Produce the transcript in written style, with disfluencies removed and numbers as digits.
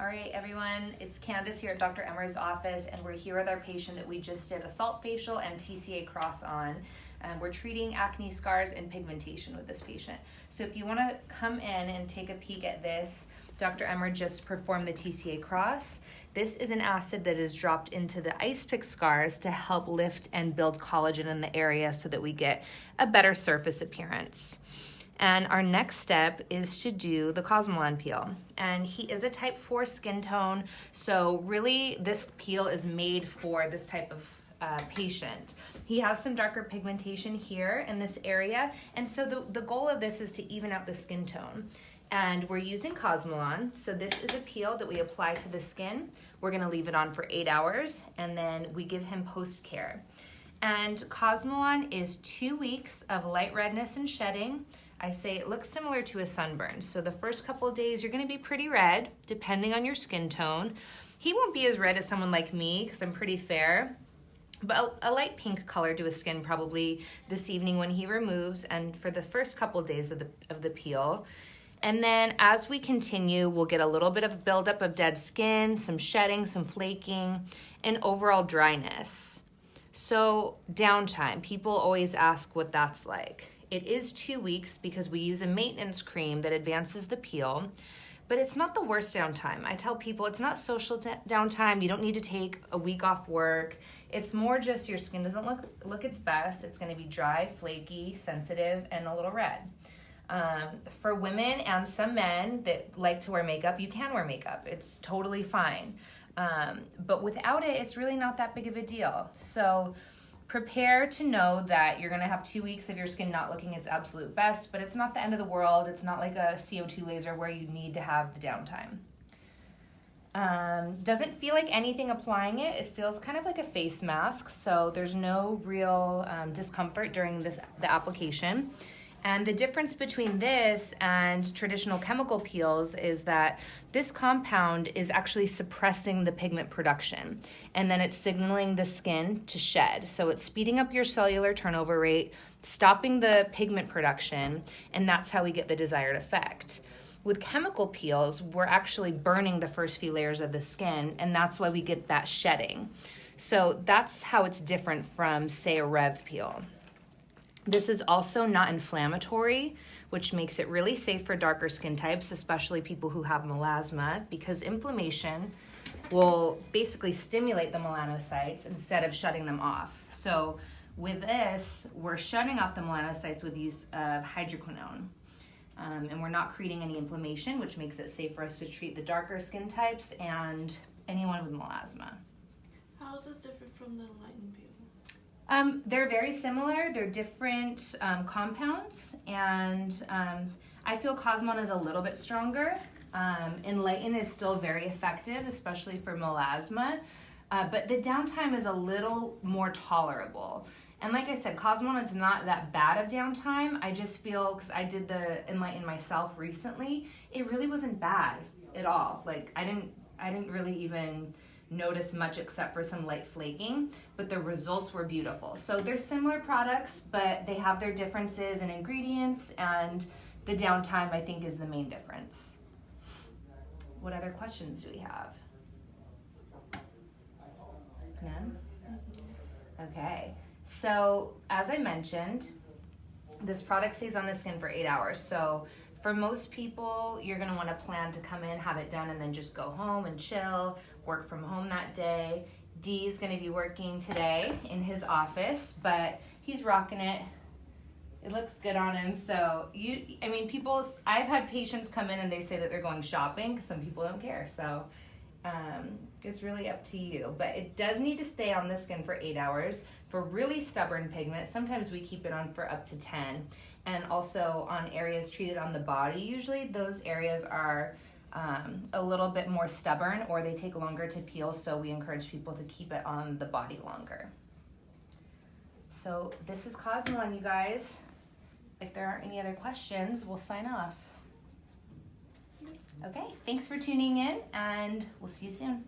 All right, everyone, it's Candace here at Dr. Emer's office, and we're here with our patient that we just did a salt facial and TCA cross on. We're treating acne scars and pigmentation with this patient. So if you want to come in and take a peek at this, Dr. Emer just performed the TCA cross. This is an acid that is dropped into the ice pick scars to help lift and build collagen in the area so that we get a better surface appearance. And our next step is to do the Cosmelan peel. And he is a type 4 skin tone, so really this peel is made for this type of patient. He has some darker pigmentation here in this area, and so the goal of this is to even out the skin tone. And we're using Cosmelan, so this is a peel that we apply to the skin. We're gonna leave it on for 8 hours, and then we give him post-care. And Cosmelan is 2 weeks of light redness and shedding. I say it looks similar to a sunburn. So the first couple of days, you're gonna be pretty red, depending on your skin tone. He won't be as red as someone like me, because I'm pretty fair, but a light pink color to his skin probably this evening when he removes, and for the first couple of days of the peel. And then as we continue, we'll get a little bit of buildup of dead skin, some shedding, some flaking, and overall dryness. So downtime, people always ask what that's like. It is 2 weeks because we use a maintenance cream that advances the peel, but it's not the worst downtime. I tell people it's not social downtime. You don't need to take a week off work. It's more just your skin doesn't look its best. It's gonna be dry, flaky, sensitive, and a little red. For women and some men that like to wear makeup, you can wear makeup. It's totally fine. But without it, it's really not that big of a deal. So prepare to know that you're gonna have 2 weeks of your skin not looking its absolute best, but it's not the end of the world. It's not like a CO2 laser where you need to have the downtime. Doesn't feel like anything applying it. It feels kind of like a face mask, so there's no real discomfort during the application. And the difference between this and traditional chemical peels is that this compound is actually suppressing the pigment production, and then it's signaling the skin to shed. So it's speeding up your cellular turnover rate, stopping the pigment production, and that's how we get the desired effect. With chemical peels, we're actually burning the first few layers of the skin, and that's why we get that shedding. So that's how it's different from, say, a Rev peel. This is also not inflammatory, which makes it really safe for darker skin types, especially people who have melasma, because inflammation will basically stimulate the melanocytes instead of shutting them off. So with this, we're shutting off the melanocytes with use of hydroquinone. And we're not creating any inflammation, which makes it safe for us to treat the darker skin types and anyone with melasma. How is this different from the lighten peel? They're very similar. They're different compounds, and I feel Cosmelan is a little bit stronger. Lighten is still very effective, especially for melasma, but the downtime is a little more tolerable. And like I said, Cosmelan is not that bad of downtime. I just feel, because I did the Enlighten myself recently, it really wasn't bad at all. Like I didn't really even notice much except for some light flaking, but the results were beautiful. So they're similar products, but they have their differences in ingredients, and the downtime I think is the main difference. What other questions do we have? None? Okay, so as I mentioned, this product stays on the skin for 8 hours. So for most people, you're gonna wanna plan to come in, have it done, and then just go home and chill, work from home that day. D is gonna be working today in his office, but he's rocking it. It looks good on him. So I've had patients come in and they say that they're going shopping, because some people don't care. So it's really up to you, but it does need to stay on the skin for 8 hours. For really stubborn pigment, sometimes we keep it on for up to 10. And also on areas treated on the body, usually those areas are a little bit more stubborn, or they take longer to peel, so we encourage people to keep it on the body longer. So this is Cosmelan, you guys. If there aren't any other questions, we'll sign off. Okay, thanks for tuning in, and we'll see you soon.